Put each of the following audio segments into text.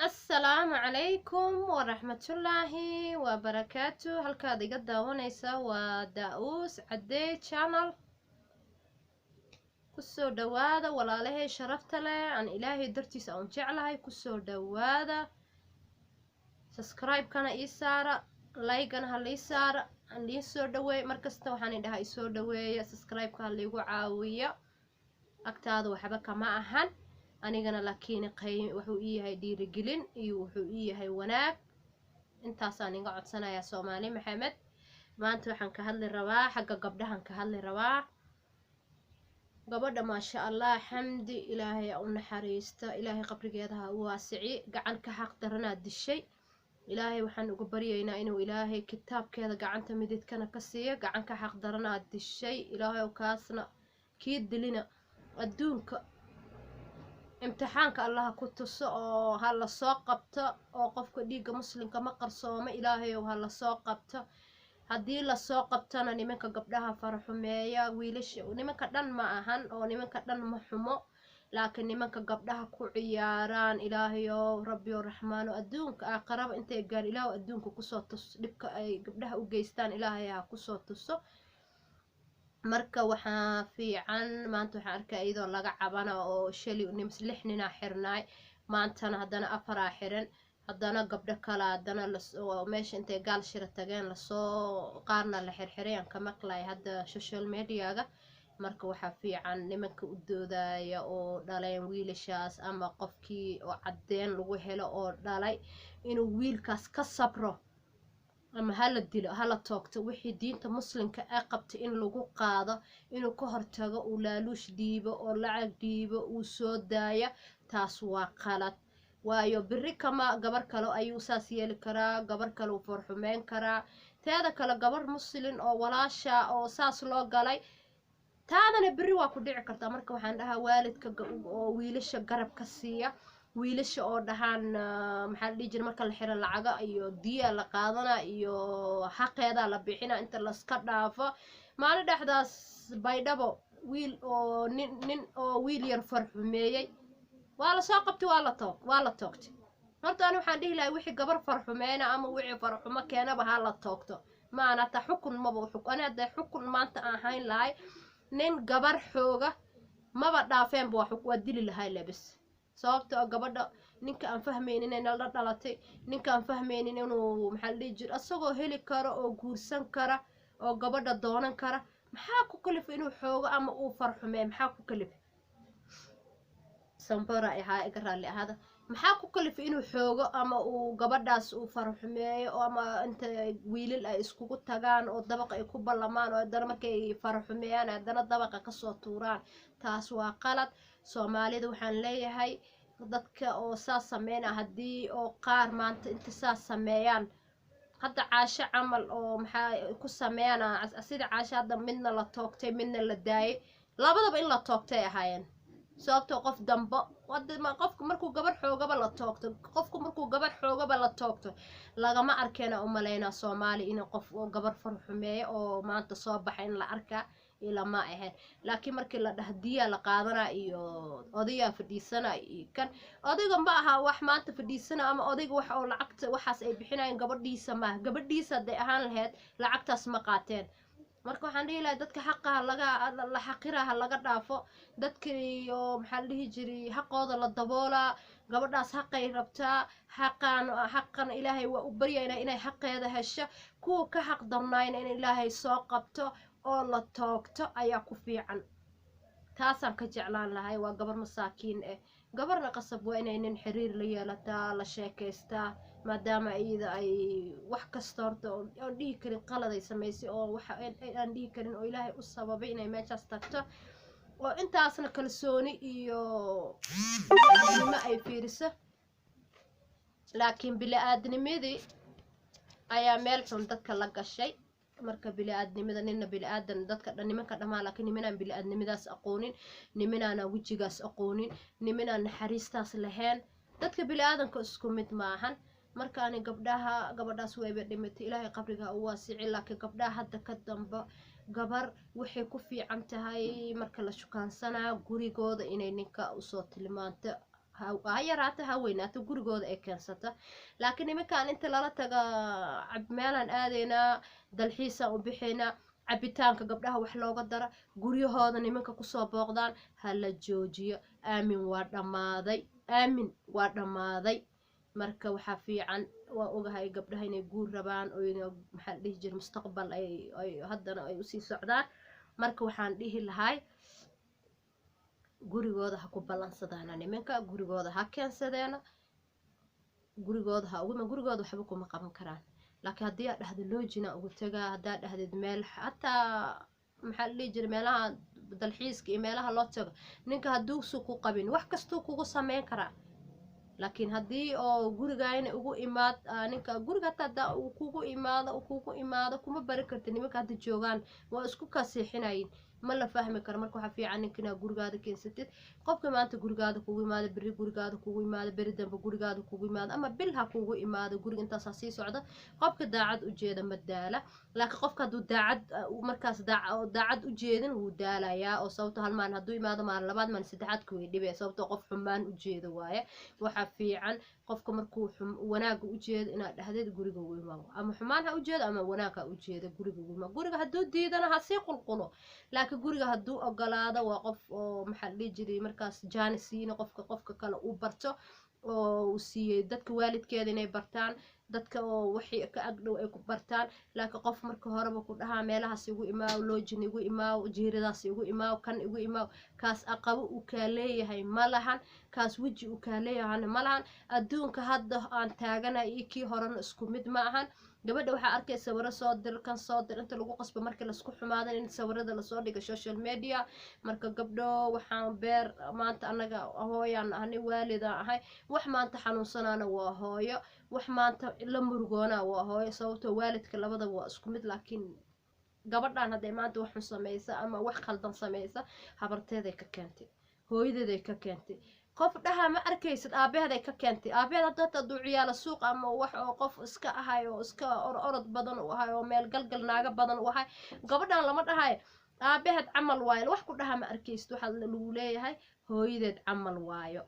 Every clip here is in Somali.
السلام عليكم ورحمة الله وبركاته. halka adiga daawanaysa waa Daa'uus Cadde channel. kusoo dhawaada walaalahay sharafta leh aan ilaahay dartiisa aan jeclahay. kusoo dhawaada subscribe kana ii saara, like kana hal ii saara, aan ii soo dhaweey markasta waxaan idhahay soo dhaweeya, subscribe ka hal igu caawiya, agtaada waxba kama ahan anigana laakiin wuxuu ii yahay dhiirigelin iyo wuxuu ii yahay wanaag. intaasaan iga codsanayaa Soomaali Maxamed. maanta waxaan ka hadli rabaa xagga gabdhahan ka hadli rabaa. gabadha maasha Allah xamdi ilaahay u naxariista, ilaahay qabrigeeda ha u waasici, gacan ka xaq daranaa dishay. ilaahay waxaan ugu baryaynaa inuu ilaahay kitaabkeeda gacanta mididkana ka siiyo, gacan ka xaq daranaa dishay. ilaahay kaasna kii dilina adduunka imtixaanka Allah ku tuso oo ha la soo qabto, oo qofka dhiigga muslimka ma qarsooma. ilaahay ha la soo qabto, haddii la soo qabtana nimanka gabdhaha faraxumeeya, wiilasha nimanka dhan ma ahan oo nimanka dhan ma xumo, laakiin nimanka gabdhaha ku ciyaaraan ilaahayo rabbiyo raxmaano adduunka aakhiraba intay gaar ilaahu adduunka kusoo tus dhibka ay gabdhaha u geystaan, ilaahay ha kusoo tuso. marka waxaa fiican maanta waxaan arkay iyadoo laga cabana oo shali lix nin xirnaay, maantana haddana afaraa xiran, haddana gabdho kale haddana meesha intay gaal shira tageen lasoo qaarna la xirxiray aan ka maqlay hadda social mediaga. marka waxaa fiican nimanka u doodaya oo dhaleen wiilashaas ama qofkii oo caddeen lagu helo oo dhalay inuu wiilkaas ka sabro ama hala dilo hala toogto, wixii diinta muslimka ay qabta in lagu qaado, inuu ka hortago uu laaluush dhiibo oo lacag dhiibo uu soo daaya. taas waa qalad, waayo biri kama gabar kale ayuu saas yeeli karaa, gabar kale uu forxumeyn karaa. teeda kale gabar muslim oo walaasha oo saas loo galay taadana biri waa ku dhici kartaa. marka waxaan dhahaa waalidka oo wiilasha garab ka siiya, wiilasha oo dhahaan maxaa la dhihi jiray marka la xiro lacaga iyo diya la qaadana iyo xaqeeda la bixina inta la iska dhaafo. maalin dhexdaas baydhabo wiil oo nin oo wiil yar farxumeeyay waa la soo qabtay, waa la toogtay. horta ani waxaan dhihi lahaa wixii gabar farxumeena ama wixii farxumo keenaba ha la toogto, maana ta xukun maba ani hadday xukun maanta aan hayn lahay nin gabar xooga maba dhaafeenba waa dili lahay labis. sababtoo gabadha ninka aan fahmaynin inay la dhalatay, ninka aan fahmaynin inuu maxaa la dhihi jiray asagoo heli karo oo guursan kara oo gabadha doonan kara, maxaa ku kalifa inuu xoogo ama uu farxumee? maxaa ku kalifa sambara ahaa iga raalli ahada, maxaa ku kalifa inuu xoogo ama uu gabadhaas uu farxumeeyo ama inta wiilal ay iskugu tagaan oo dabaqa ay ku ballamaan oo haddana markay farxumeeyaan haddana dabaqa kasoo tuuraan? taas waa qalad. soomaalida waxaan leeyahay dadka oo saas sameyna haddii oo qaar maanta inta saas sameeyaan, hadda caasho camal oo maxaa ku sameeyaan sida caasho hadda midna la toogtay midna la daayay, labadaba in la toogtay ahaayeen. sababtoo qof dambo qofku markuu gabar xoogaba la toogto, qofku markuu gabar xoogaba la toogto lagama arkeena u maleynaa Soomaali in qof oo gabar farxumeeyo oo maanta soo baxay in la arkaa ilama ahayn. laakiin markii la dhahdiya la qaadana iyo odayga fadhiisana iyo kan odayga ma aha wax maanta fadhiisana ama odayga wax oo lacagta waxaas ay bixinayaan gabadhiisa ma gabadhiisa haday ahaan lahayd lacagtaas ma qaateen. marka waxaan dhihi lahaa dadka xaqaha la xaqiraha laga dhaafo, dadka iyo maxaa la dhihi jiray xaqooda la daboolaa. gabadhaas xaqay rabtaa, xaqan ilaahay waa u baryaynaa inay xaqeeda hesho, kuwa ka xaq darnaayna in ilaahay soo qabto oo la toogto ayaa ku fiican. taasaan ka jeclaan lahay. waa gabar masaakiin ah, gabarna qasab waa inay nin xiriir la yeelataa, la sheekaystaa, maadaama iyada ay wax kasta horta oo dhihi karin qalad ay samaysay oo waxa aan dhihi karin oo ilaahay u sababay inay meeshaas tagto, oo intaasna kalsooni iyo nimo ay fiiriso. laakiin bili-aadnimadii ayaa meel xun dadka la gashay. marka bili-aadnimada nina bili-aadan dadka dhan nimanka dhamaa, laakiin nimanaan bili-aadnimadaas aqoonin, nimanaan wejigaas aqoonin, nimanaan naxariistaas lahayn. dadka bili-aadanka isku mid maahan. marka ani gabadhaas wayba dhimatay, ilaahay qabriga u waasici. laakiin gabdhaha hadda ka dambe gabar waxay ku fiican tahay marka la shukaansana gurigooda inay ninka usoo tilmaanto ha yaraata ha weynaato gurigooda ay keensata laakiin nimankaan inta lala taga meelaan aadaynaa dalxiisaan u bixaynaa cabitaanka gabdhaha wax looga dara guryahooda nimanka kusoo booqdaan ha la joojiyo aamin waa dhammaaday marka waxaa fiican waa ogahay gabdhaha inay guur rabaan oo maxaa la dhihi jiray mustaqbal ay haddana ay usii socdaan marka waxaan dhihi lahay gurigooda ha ku ballansadaana nimanka gurigooda ha keensadeena gurigooda waxba kuma qaban karaan laakiin haddii aad dhahdo loojina ugu tagaa haddaad dhahdid meel hataa maxaa la dhihi jiray meelaha dalxiiska iyo meelaha loo tago ninka hadduusu ku qabin wax kastuu kugu sameyn karaa laakiin haddii oo gurigayna ugu imaad ninka guriga hataa uu kugu imaado kuma bari kartid nimanka hadda joogaan waa isku kaseexinayin ma la fahmi karo marka waxaa fiican ninka inaad gurigaada keensatid qofka maanta gurigaada kugu imaado beri gurigaada kugu imaado beri dambe gurigaada kugu imaado ama bil ha kugu imaado guriga intaasaa sii socda qofka daacad ujeeda ma daala laakiin qofka hadduu daacad markaas daacad ujeedin wuu daalayaa oo sababto hal maalin hadduu imaado maalin labaad maalin saddexaad kuway dhibee sababtoo qof xumaan ujeeda waaye waxaa fiican qofka markuu wanaaga ujeedo inaad dhahdid guriga ugu imaado ama xumaan ha ujeedo ama wanaag ha ujeedo guriga ugu imaado guriga hadduu diidana ha sii qulqulo laakiin guriga hadduu ogolaado waa qof oo maxaa la dhihi jiray markaas jaanisiina qofka kale uu barto oo uu siiyey dadka waalidkeeda inay bartaan dadka oo wixii ka agdhow ay ku bartaan laakiin qof marka horeba ku dhahaa meelahaas igu imaaw loojin igu imaaw jiiradaas igu imaaw kan igu imaaw kaas aqabo uu kaa leeyahay ma lahan kaas weji uu kaa leeyahayna ma lahan adduunka hadda aan taaganay iyo kii horena isku mid ma ahan gabadha waxaa arkay sawiro soo dir kan soo dir inta lagu qasbo markii laisku xumaadan in sawirada lasoo dhigo social media marka gabdho waxaan beer maanta anaga hooyaan ahni waalidaan ahay wax maanta xanuunsanaana waa hooyo wax maanta la murugoona waa hooyo sababtoo waalidka labadaba waa isku mid laakiin gabadhan hadday maanta wax xun samaysa ama wax khaldan samaysa habarteeday ka keentay hooyadeeday ka keentay qof dhaha ma arkaysid aabaheeday ka keentay aabaheed hadduu ciyaalo suuq ama wax oo qof iska ahay oo iska orod badan u ahay oo meel galgal naaga badan u ahay gabadhan lama dhahayo aabaheed camal waayo wax ku dhaha ma arkaysid waxaa lagu leeyahay hooyadeed camal waayo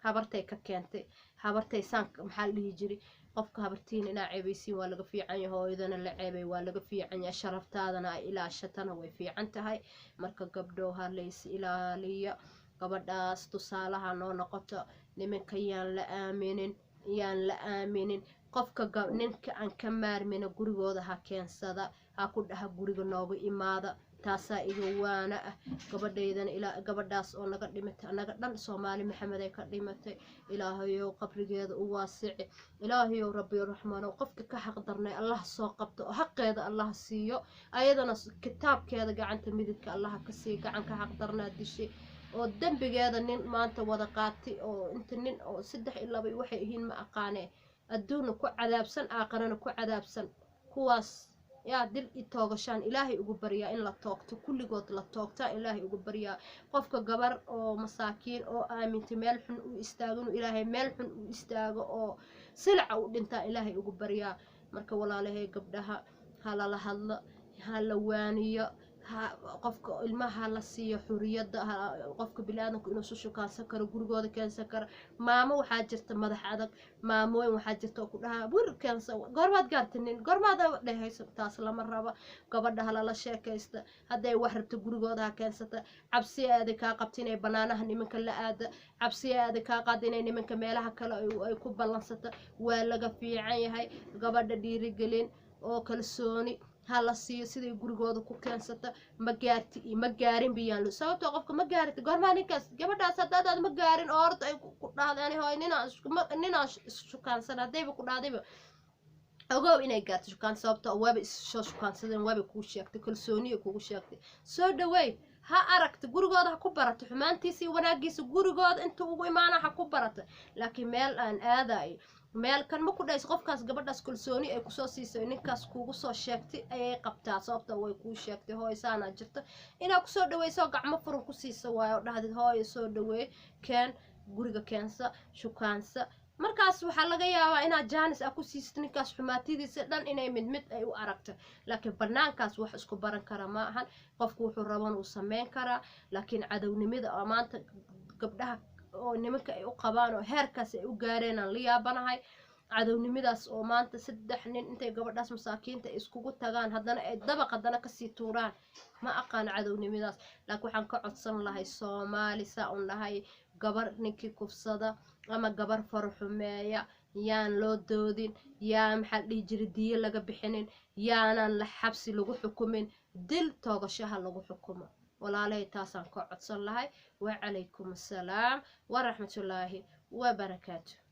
habartay ka keentay habartay saan maxaa la dhihi jiray qofka habartiin inaa ceebaysiin waa laga fiican yahay hooyadana la ceebay waa laga fiican yahay sharaftaadana ay ilaashatana way fiican tahay marka gabdho ha lays ilaaliyo gabadhaas tusaalaha noo noqoto nimanka yaan la aaminin qofka ninka aan ka maarmina gurigooda ha keensada ha ku dhaha guriga noogu imaada taasaa iga waana ah gabadhaydana ilaa gabadhaas oo naga dhimatay anaga dhan Soomaali Maxamed ay ka dhimatay ilaahayow qabrigeeda u waasici ilaahayow rabbi raxmaano qofka ka xaq darnay Allah soo qabto oo xaqeeda Allah siiyo ayadana kitaabkeeda gacanta mididka Allah ka sii gacan ka xaq darnaa dishay oo dambigeeda nin maanta wada qaatay oo inta nin oo 3 iyo 2 waxay yihiin ma aqaanay adduuna ku cadaabsan aakhirana ku cadaabsan kuwaas yaa dil itoogashaan ilaahay ugu bariyaa in la toogto kulligood la toogtaa ilaahay ugu bariyaa qofka gabar oo masaakiin oo aamintay meel xun u istaago inuu ilaahay meel xun u istaago oo silca u dhintaa ilaahay ugu bariyaa marka walaalahay gabdhaha ha la hadlo ha la waaniyo qofka ilmaha la siiyo xuriyada qofka bini'aadamku inuu soo shukaansan karo gurigooda keensan karo maamo waxaa jirta madax adag maamooyin waxaa jirta oo ku dhahaa wir keensan goormaad gaartinin goormaad dhehayso taas lama rabo gabadha lala sheekaysta hadday wax rabto gurigooda ha keensata cabsi aad ka qabto inay banaanaha nimanka la aada cabsi aad ka qaad inay nimanka meelaha kale ay ku ballansata waa laga fiican yahay gabadha dhiirigelin oo kalsooni hala siiyo sidii gurigooda ku keensata ma gaarin biyaan lu sababtoo qofka ma gaarin goorma ninkaas gabadhaas haddaad ma gaarin oo horta ay ku dhahdeen hooy ninaan shukaansan haddayba ku dhahdayba ogow inay gaarto shukaan sababtoo waaba soo shukaansadeen waaba kuu sheegtay kalsooniya kugu sheegtay soo dhaweey ha aragta gurigooda ha ku barato xumaantiisa iyo wanaagiisa gurigooda inta ugu imaana ha ku barata laakiin meel aan aadayo meel kan ma ku dhayso qofkaas gabadhaas kalsooni ay kusoo siisay ninkaas kugu soo sheegtay ayay qabtaa sababta way kuu sheegtay hooy saana jirta inaa kusoo dhaweyso gacmo furan ku siisa waayo dhahdid hooy soo dhaweey keen guriga keensa shukaansa markaas waxaa laga yaabaa inaad jaanis ku siisid ninkaas xumaatidiisa dhan inay mid ay u aragto laakiin banaankaas wax isku baran kara ma ahan qofku wuxuu raban uu sameyn karaa laakiin cadownimada maanta gabdhaha oo nimanka ay u qabaan oo heerkaas ay u gaareen aan la yaabanahay cadownimadaas oo maanta 3 nin intay gabadhaas masaakiinta iskugu tagaan haddana ay dabaq haddana kasii tuuraan ma aqaan cadownimadaas laakiin waxaan ka codsan lahay Soomaali saa un lahay gabar ninkii kufsada ama gabar farxumeeya yaan loo doodin yaa maxaa dhihi jiray diyo laga bixinin yaanan la xabsi lagu xukumin dil toogashaha lagu xukumo walaalay taasaan ka codsan lahay wa calaykum assalaam wa rahmatullaahi wa barakaatuh